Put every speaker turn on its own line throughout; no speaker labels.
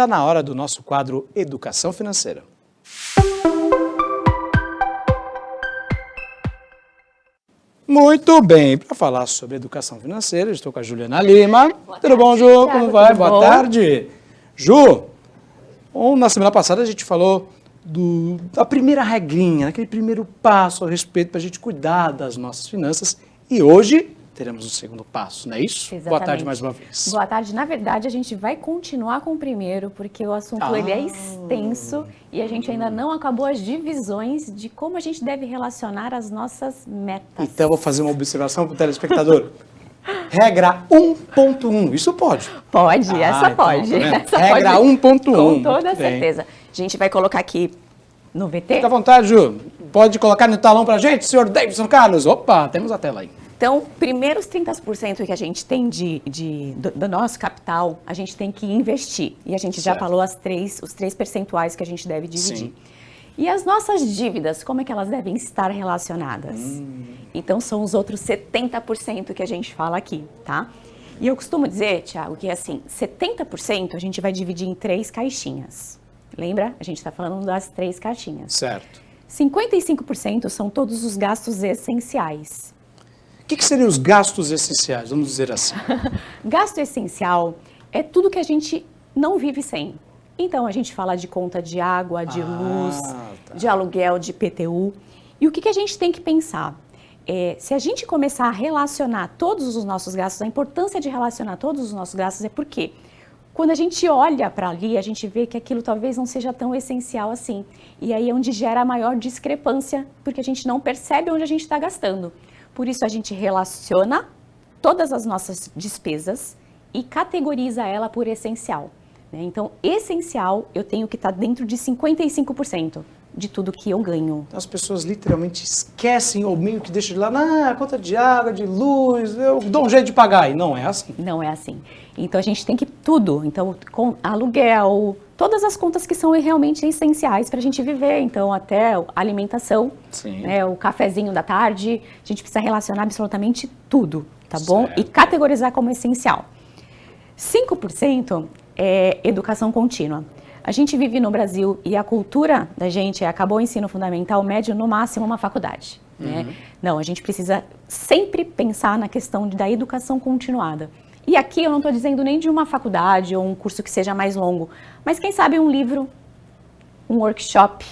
está na hora do nosso quadro Educação Financeira. Muito bem, para falar sobre educação financeira, estou com a Juliana Lima. Tudo bom, Ju?
Thiago,
como vai?
tudo
Boa
bom?
tarde. Ju, na semana passada a gente falou da primeira regrinha, aquele primeiro passo a respeito para a gente cuidar das nossas finanças. E hoje teremos o segundo passo, não é isso?
Exatamente.
Boa tarde mais uma vez.
Boa tarde. Na verdade, a gente vai continuar com o primeiro, porque o assunto ele é extenso e a gente ainda não acabou as divisões de como a gente deve relacionar as nossas metas.
Então, eu vou fazer uma observação para o telespectador. Regra 1.1, isso pode?
Pode, essa
então,
pode.
tá vendo?
Essa
Regra
pode.
1.1.
Com toda
Muito bem.
certeza. A gente vai colocar aqui no VT.
Fica à vontade, Ju. Pode colocar no talão pra gente, senhor Davidson Carlos. Opa, temos a tela aí.
Então, primeiros 30% que a gente tem do nosso capital, a gente tem que investir. E a gente já
Certo.
falou os três percentuais que a gente deve dividir.
Sim.
E as nossas dívidas, como é que elas devem estar relacionadas? Então, são os outros 70% que a gente fala aqui, tá? E eu costumo dizer, Thiago, que assim, 70% a gente vai dividir em 3 caixinhas. Lembra? A gente está falando das 3 caixinhas.
Certo.
55% são todos os gastos essenciais.
O que seriam os gastos essenciais, vamos dizer assim?
Gasto essencial é tudo que a gente não vive sem. Então, a gente fala de conta de água, de luz,
tá.
de aluguel, de IPTU. E o que a gente tem que pensar? Se a gente começar a relacionar todos os nossos gastos, a importância de relacionar todos os nossos gastos é porque quando a gente olha para ali, a gente vê que aquilo talvez não seja tão essencial assim. E aí é onde gera a maior discrepância, porque a gente não percebe onde a gente está gastando. Por isso, a gente relaciona todas as nossas despesas e categoriza ela por essencial, né? Então, essencial, eu tenho que estar dentro de 55% de tudo que eu ganho.
As pessoas literalmente esquecem ou meio que deixam de lá, conta de água, de luz, eu dou um jeito de pagar. E não é assim.
Não é assim. Então, a gente tem que tudo. Então, com aluguel, todas as contas que são realmente essenciais para a gente viver. Então, até a alimentação,
Sim.
né, o cafezinho da tarde, a gente precisa relacionar absolutamente tudo, tá bom?
Certo.
E categorizar como essencial. 5% é educação contínua. A gente vive no Brasil e a cultura da gente acabou o ensino fundamental, médio, no máximo uma faculdade, né? Não, a gente precisa sempre pensar na questão da educação continuada. E aqui eu não estou dizendo nem de uma faculdade ou um curso que seja mais longo, mas quem sabe um livro, um workshop,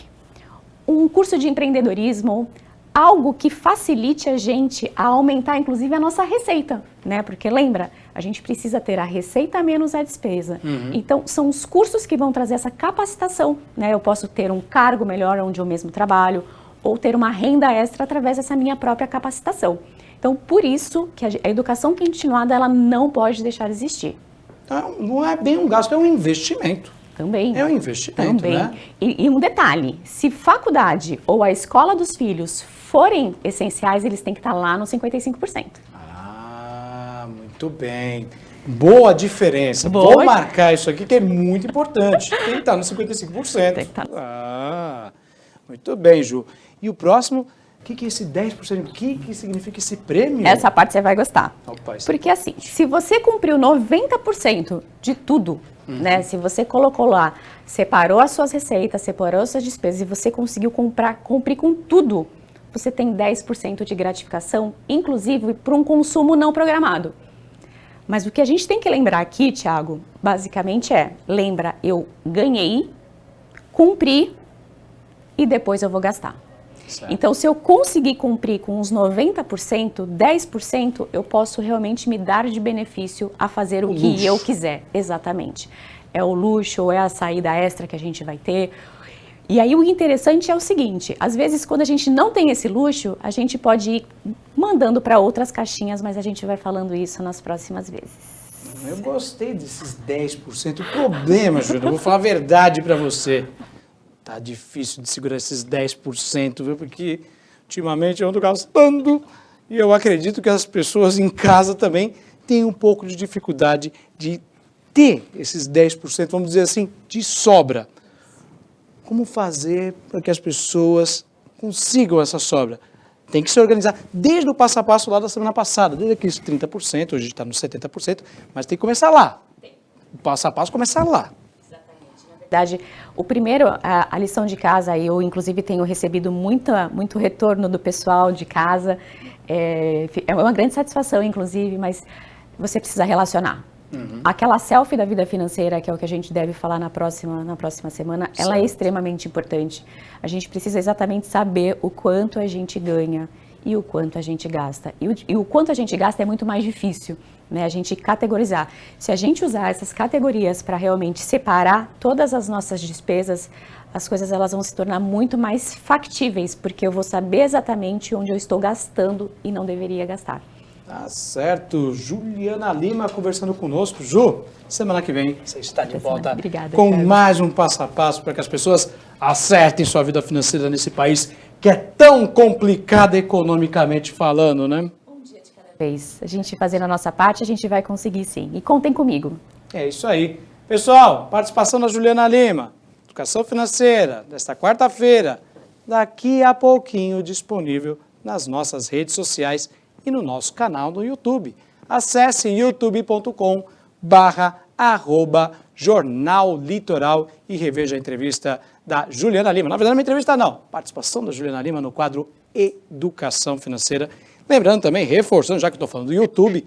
um curso de empreendedorismo, algo que facilite a gente a aumentar, inclusive, a nossa receita, né? Porque lembra, a gente precisa ter a receita menos a despesa. Então, são os cursos que vão trazer essa capacitação, né? Eu posso ter um cargo melhor onde eu mesmo trabalho, ou ter uma renda extra através dessa minha própria capacitação. Então, por isso que a educação continuada, ela não pode deixar de existir.
Não é bem um gasto, é um investimento.
Também.
É um investimento,
Também.
né?
E um detalhe, se faculdade ou a escola dos filhos forem essenciais, eles têm que estar lá nos 55%.
Muito bem. Boa diferença.
Boa.
Vou marcar isso aqui que é muito importante. Tem que estar nos 55%.
Tem que estar.
Muito bem, Ju. E o próximo, o que é esse 10%? O que significa esse prêmio?
Essa parte você vai gostar.
Opa, isso
Porque assim, se você cumpriu 90% de tudo, né? Se você colocou lá, separou as suas receitas, separou as suas despesas e você conseguiu cumprir com tudo, você tem 10% de gratificação, inclusive para um consumo não programado. Mas o que a gente tem que lembrar aqui, Thiago, basicamente lembra, eu ganhei, cumpri e depois eu vou gastar.
Certo.
Então, se eu conseguir cumprir com os 90%, 10%, eu posso realmente me dar de benefício a fazer o que eu quiser. Exatamente. É o luxo, ou é a saída extra que a gente vai ter. E aí o interessante é o seguinte, às vezes quando a gente não tem esse luxo, a gente pode ir mandando para outras caixinhas, mas a gente vai falando isso nas próximas vezes.
Eu gostei desses 10%. O problema, Júnior, eu vou falar a verdade para você. Tá difícil de segurar esses 10%, viu? Porque ultimamente eu ando gastando e eu acredito que as pessoas em casa também têm um pouco de dificuldade de ter esses 10%, vamos dizer assim, de sobra. Como fazer para que as pessoas consigam essa sobra? Tem que se organizar desde o passo a passo lá da semana passada, desde aqueles 30%, hoje está nos 70%, mas tem que começar lá. O passo a passo começar lá.
verdade, o primeiro, a lição de casa, eu inclusive tenho recebido muito retorno do pessoal de casa, é uma grande satisfação, inclusive, mas você precisa relacionar. Aquela selfie da vida financeira, que é o que a gente deve falar na próxima semana, ela é extremamente importante. A gente precisa exatamente saber o quanto a gente ganha e o quanto a gente gasta. E o quanto a gente gasta é muito mais difícil, né? A gente categorizar. Se a gente usar essas categorias para realmente separar todas as nossas despesas, as coisas elas vão se tornar muito mais factíveis, porque eu vou saber exatamente onde eu estou gastando e não deveria gastar.
Tá certo. Juliana Lima conversando conosco. Ju, semana que vem você está de volta.
Obrigada,
com
Thiago.
mais um passo a passo para que as pessoas acertem sua vida financeira nesse país que é tão complicado economicamente falando, né?
Um dia de cada vez. A gente fazendo a nossa parte, a gente vai conseguir sim. E contem comigo.
É isso aí. Pessoal, participação da Juliana Lima, Educação Financeira, desta quarta-feira, daqui a pouquinho disponível nas nossas redes sociais e no nosso canal no YouTube. Acesse youtube.com/Jornal Litoral e reveja a entrevista da Juliana Lima. Na verdade, não é uma entrevista não, participação da Juliana Lima no quadro Educação Financeira. Lembrando também, reforçando, já que estou falando do YouTube,